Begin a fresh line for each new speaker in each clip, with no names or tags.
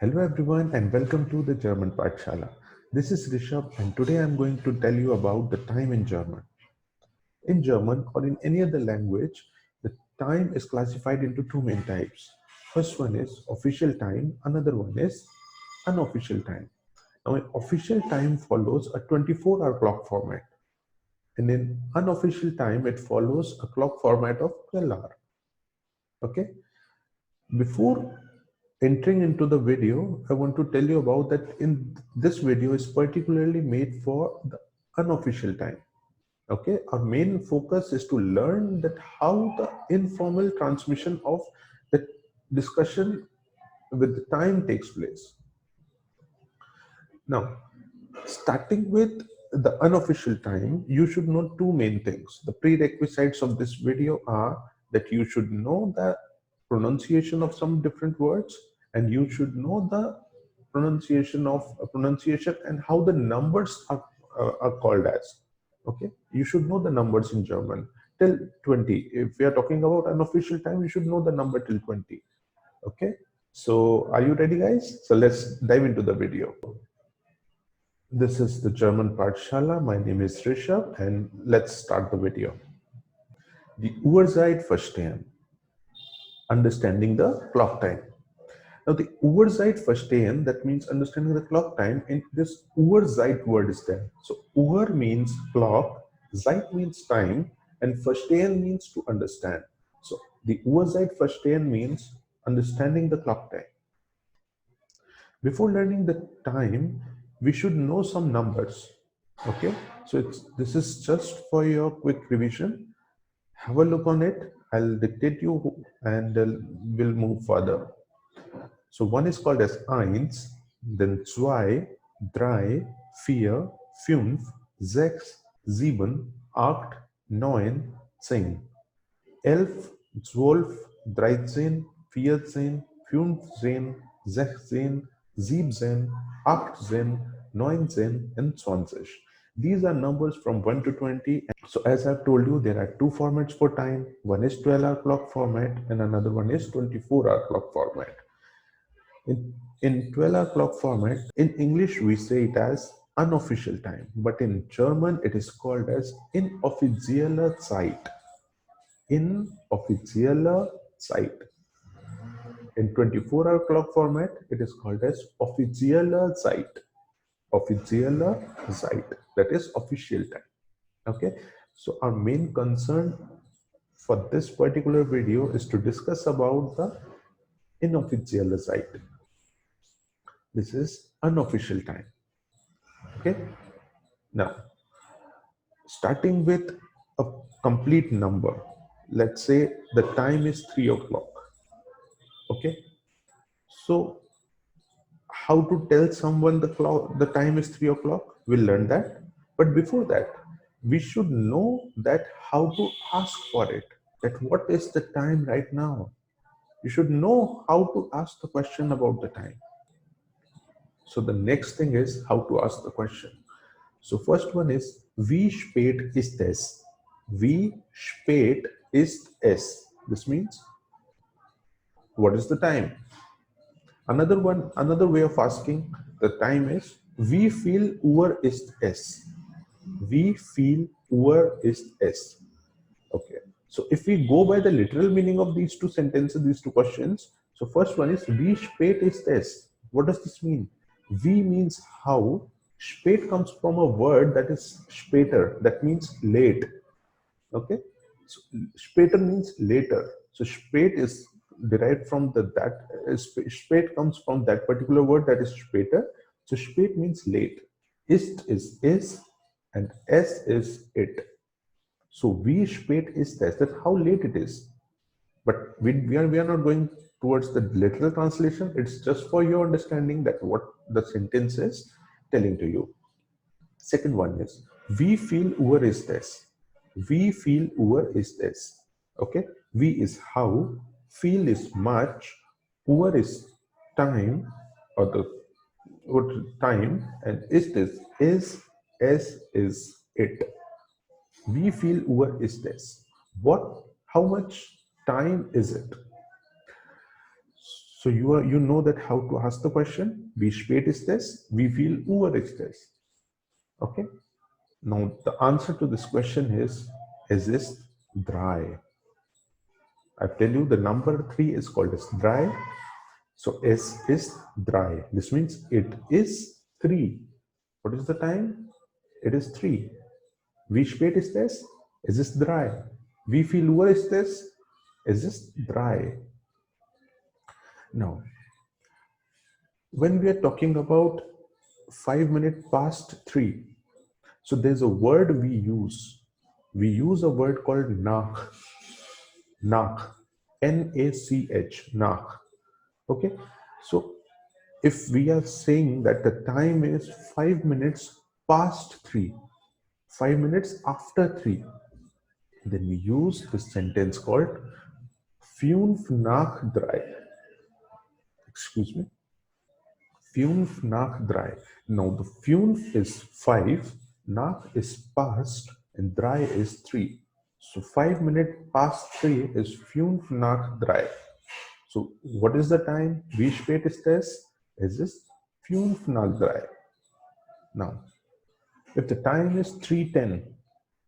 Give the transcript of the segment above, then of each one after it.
Hello everyone and welcome to the German Pathshaala. This is Rishabh and today I'm going to tell you about the time in German. In German or in any other language, the time is classified into two main types. First one is official time, another one is unofficial time. Now, official time follows a 24-hour clock format, and in unofficial time, it follows a clock format of 12 hours. Okay, before entering into the video, I want to tell you about that in this video is particularly made for the unofficial time. Okay, our main focus is to learn that how the informal transmission of the discussion with the time takes place. Now, starting with the unofficial time, you should know two main things. The prerequisites of this video are that you should know the pronunciation of some different words, and you should know the pronunciation and how the numbers are called as. Okay, you should know the numbers in German till 20. If we are talking about unofficial time, you should know the number till 20. Okay, so are you ready, guys? So let's dive into the video. This is the German Pathshaala. My name is Rishabh and let's start the video. The Uhrzeit verstehen, understanding the clock time. Now the Uhrzeit verstehen, that means understanding the clock time, and this Uhrzeit word is there. So Uhr means clock, Zeit means time, and verstehen means to understand. So the Uhrzeit verstehen means understanding the clock time. Before learning the time, we should know some numbers. Okay, so this is just for your quick revision. Have a look on it. I'll dictate you and we'll move further. So one is called as eins, then zwei, drei, vier, fünf, sechs, sieben, acht, neun, zehn. 11, 12, 13, 14, 15, 16, 17, 18, 19, and 20. These are numbers from 1 to 20. So as I've told you, there are two formats for time. One is 12-hour clock format and another one is 24-hour clock format. In 12-hour clock format, in English we say it as unofficial time, but in German it is called as inoffizielle Zeit. Inoffizieller Zeit. In 24-hour clock format, it is called as offizieller Zeit. Offizieller Zeit. That is official time. Okay. So our main concern for this particular video is to discuss about the inoffizielle Zeit. This is unofficial time. Okay. Now, starting with a complete number. Let's say the time is 3 o'clock. Okay. So how to tell someone the time is 3 o'clock, we'll learn that. But before that, we should know that how to ask for it, that what is the time right now. You should know how to ask the question about the time. So the next thing is how to ask the question. So first one is wie spät ist es? Wie spät ist es? This means what is the time? Another way of asking the time is wie viel Uhr ist es? Wie viel Uhr ist es? Okay. So if we go by the literal meaning of these two sentences, these two questions, so first one is wie spät ist es? What does this mean? Wie means how. Spät comes from a word that is später, that means late. Okay. So später means later. So spät is derived from spät comes from that particular word, that is später. So spät means late. Is and es is it. So wie spät ist es? That how late it is. But we are not going towards the literal translation. It's just for your understanding that what the sentence is telling to you. Second one is wie viel Uhr ist es? Wie viel Uhr ist es? Okay, wie is how, viel is much, Uhr is time or the what time, and is es is it. Wie viel Uhr ist es? How much time is it? So you know that how to ask the question. Wie spät ist es? Wie viel Uhr ist es? Okay. Now the answer to this question is es ist drei. I tell you the number 3 is called as drei. So es ist drei. This means it is 3. What is the time? It is 3. Wie spät ist es? Es ist drei. Wie viel Uhr ist es? Es ist drei. Now, when we are talking about 5 minutes past 3, so there's a word we use. We use a word called nach. Nach. N-A-C-H. Nach. Okay. So if we are saying that the time is 5 minutes past 3, 5 minutes after 3, then we use this sentence called 5 nach 3. Excuse me. 5 nach 3. Now the 5 is 5, nach is past, and 3 is 3. So 5 minutes past 3 is 5 nach 3. So what is the time? Wie spät ist es? Es ist 5 nach 3. Now, if the time is 3:10,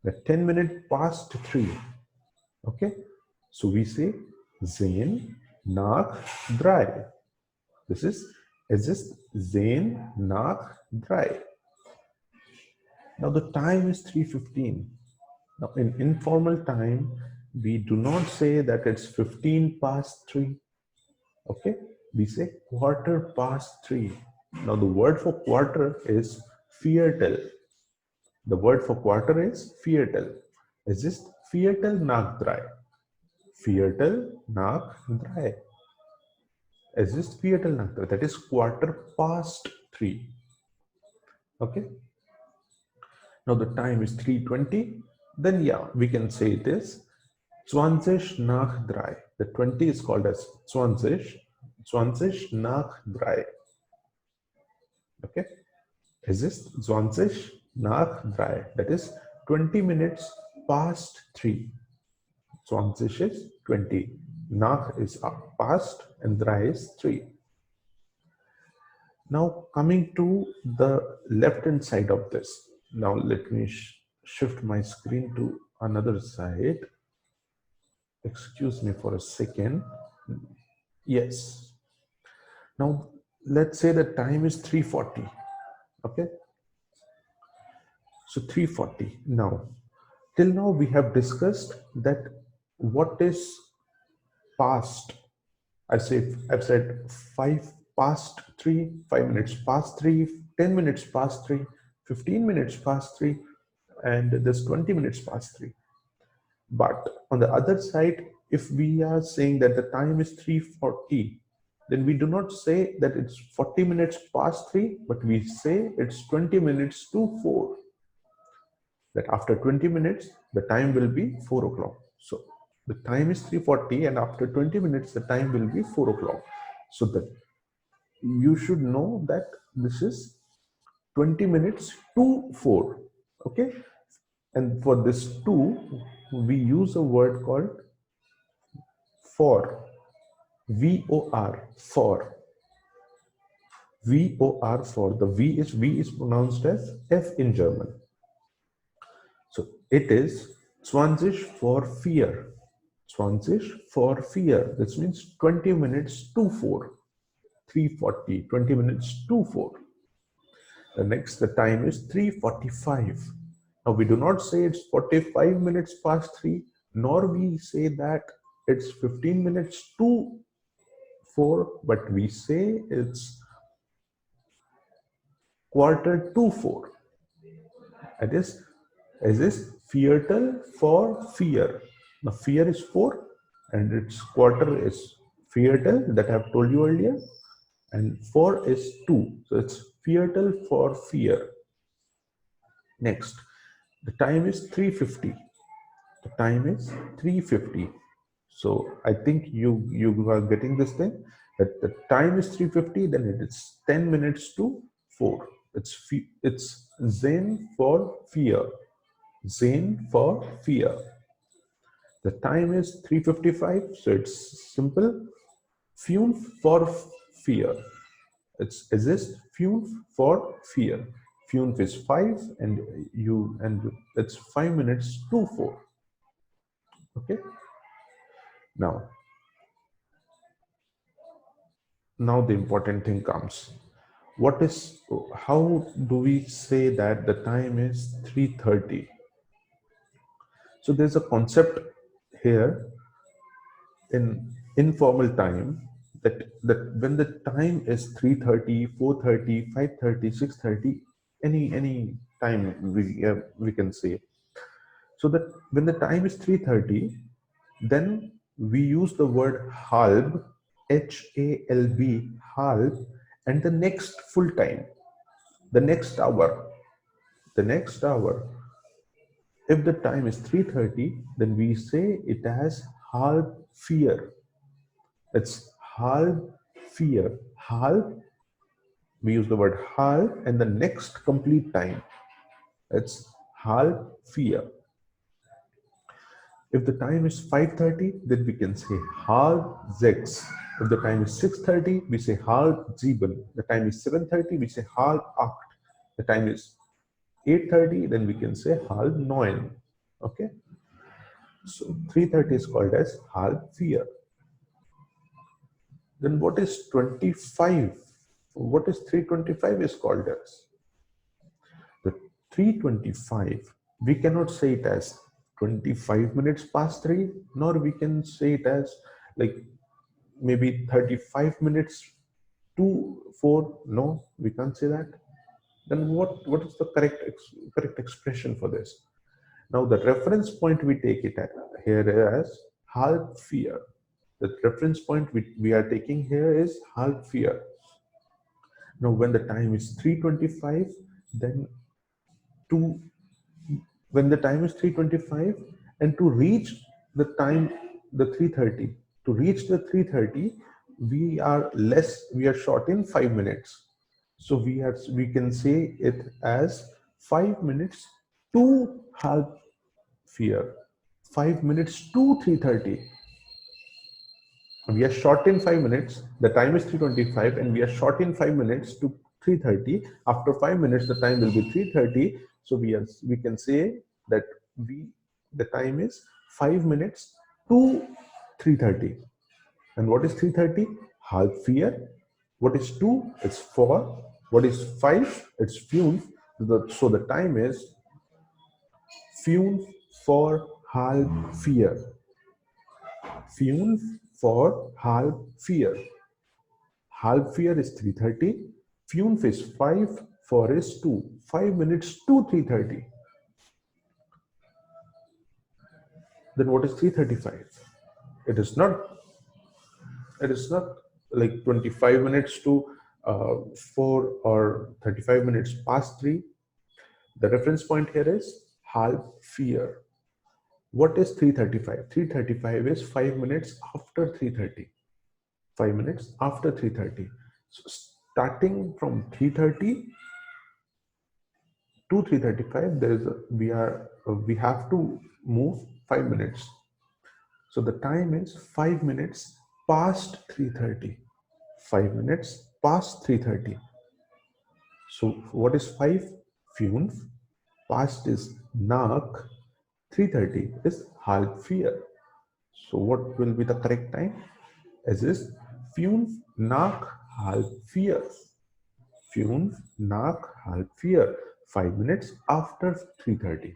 the 10 minutes past 3, okay? So we say 10 nach 3. This is, es ist 10 nach 3. Now the time is 3:15. Now in informal time, we do not say that it's 15 past 3. Okay, we say quarter past 3. Now the word for quarter is viertel. The word for quarter is viertel. Es ist viertel nach 3. Viertel nach 3. Es ist viertel nach 3. That is quarter past 3. Okay. Now the time is 3:20. Then yeah, we can say it is 20 nach 3. The 20 is called as 20. 20 nach 3. Okay. Es ist 20 nach 3. That is 20 minutes past 3. 20 is 20. Nach is past and 3 is 3. Now coming to the left hand side of this. Now let me shift my screen to another side. Excuse me for a second. Yes. Now let's say the time is 3:40. Okay. So 3:40. Now, till now we have discussed that what is past. I've said 5 past 3, 5 minutes past 3, 10 minutes past 3, 15 minutes past 3, and there's 20 minutes past 3. But on the other side, if we are saying that the time is 3:40, then we do not say that it's 40 minutes past 3, but we say it's 20 minutes to 4. That after 20 minutes, the time will be 4 o'clock. So the time is 3:40, and after 20 minutes, the time will be 4 o'clock. So that you should know that this is 20 minutes to 4. Okay. And for this 2, we use a word called for. V-O-R, for. V-O-R, for. The V is pronounced as F in German. So it is 20 for fear. 20 for fear. This means 20 minutes to 4. 3:40, 20 minutes to 4. The next, the time is 3:45. Now we do not say it's 45 minutes past 3, nor we say that it's 15 minutes to 4, but we say it's quarter to 4. It is viertel for fear. Now fear is 4 and its quarter is viertel that I have told you earlier, and 4 is 2. So it's viertel for fear. Next, the time is 3:50. The time is 3:50. So I think you are getting this thing, that the time is 3:50, then it is 10 minutes to 4. It's Zen for fear. Zen for fear. The time is 3:55, so it's simple. Fünf for fear. It's exist. Fünf for fear. Fünf is 5, and it's 5 minutes to 4. Okay. Now, now the important thing comes. What is? How do we say that the time is 3:30? So there's a concept here in informal time, that when the time is 3:30, 4:30, 5:30, 6:30, any time we can say. So that when the time is 3:30, then we use the word halb, HALB, halb, and the next full time, the next hour, the next hour. If the time is 3:30, then we say it as halb fear. It's halb fear. Halb, we use the word halb, and the next complete time, it's halb fear. If the time is 5:30, then we can say halb sechs. If the time is 6:30, we say halb sieben. The time is 7:30, we say halb acht. The time is 8:30, then we can say halb neun. Okay, so 3:30 is called as halb fear. Then what is 25? What is 3:25 is called as? The 3:25, we cannot say it as 25 minutes past 3, nor we can say it as like maybe 35 minutes to 4. No, we can't say that. Then what is the correct expression for this? Now the reference point we take it at here as halb fear. The reference point we are taking here is halb fear. Now when the time is 3:25, then to when the time is 3:25, and to reach the time, the 3:30, to reach the 3:30, we are short in 5 minutes. So we can say it as 5 minutes to halb fear, 5 minutes to 3:30. We are short in 5 minutes. The time is 3:25, and we are short in 5 minutes to 3:30. After 5 minutes, the time will be 3:30. So we can say that we the time is 5 minutes to 3:30. And what is 3:30? Halb fear. What is 2? It's 4. What is 5? It's fünf. So the time is fünf for halb fear. Fünf for halb fear. Halb fear is 3:30. Fünf is 5. 4 is 2. 5 minutes to 3:30. Then what is 3:35? It is not. It is not like 25 minutes to 4 or 35 minutes past 3. The reference point here is halb fear. What is 3:35? 3:35 is 5 minutes after 3:30. 5 minutes after 3:30. So starting from 3:30 to 3:35, we have to move 5 minutes. So the time is 5 minutes past 3:30. 5 minutes past 3:30. So what is 5? Fünf. Past is nach. 3:30 is halb vier. So what will be the correct time? Es ist fünf nach halb vier. Fünf nach halb vier. 5 minutes after 3:30.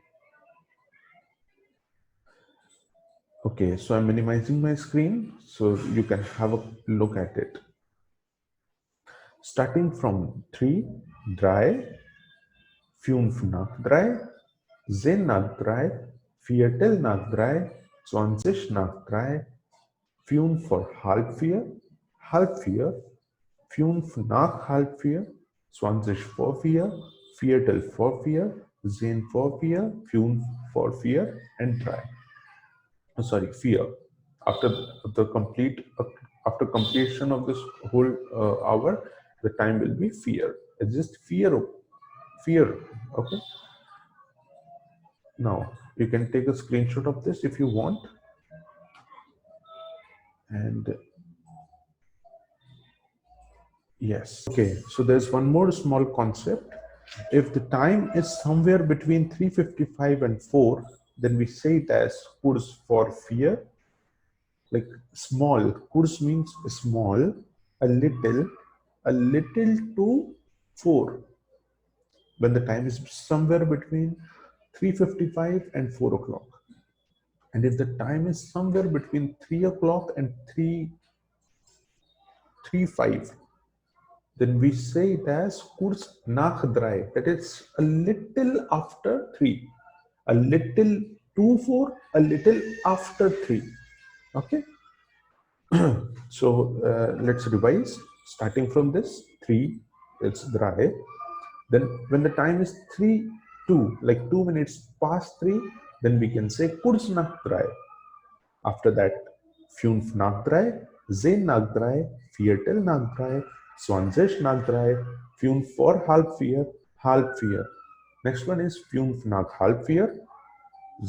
Okay, so I'm minimizing my screen so you can have a look at it. Starting from 3, drei, 5 nach 3, 10 nach 3, Viertel nach 3, 20 nach 3, 5 vor halb 4, 5 nach halb 4, 20 vor 4, Viertel vor 4, 10 vor 4, 5 vor 4, and 3. Sorry, 4. After after completion of this whole hour, the time will be fear. It's just fear. Okay. Now you can take a screenshot of this if you want, and Yes. Okay. So there's one more small concept. If the time is somewhere between 3:55 and 4, then we say it as kurz for fear. Like small. Kurz means small, a little to 4. When the time is somewhere between 3:55 and 4 o'clock. And if the time is somewhere between 3 o'clock and 3:05, then we say it as kurz nach 3. That is a little after 3. A little to 4, a little after 3. Okay. So let's revise. Starting from this 3, it's dry. Then when the time is 3 2, like 2 minutes past 3, then we can say kurz nach 3. After that, 5 nach 3, 10 nach 3, Viertel nach 3, 20 nach 3, 5 vor halb 4, halb 4. Next one is 5 nach halb 4,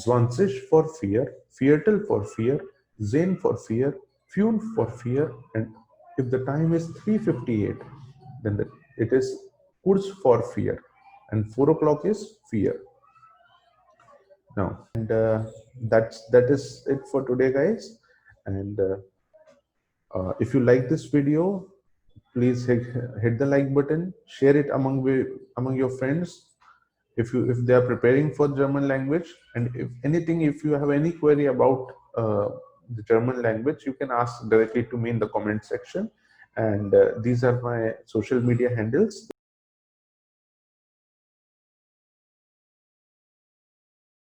20 vor 4, Viertel vor 4, 10 vor 4, 5 vor 4, and if the time is 3:58, then it is kurz vor 4, and 4 o'clock is 4. Now, and that is it for today, guys. And if you like this video, please hit the like button, share it among your friends. If they are preparing for German language, and if anything, if you have any query about the German language, you can ask directly to me in the comment section. And these are my social media handles.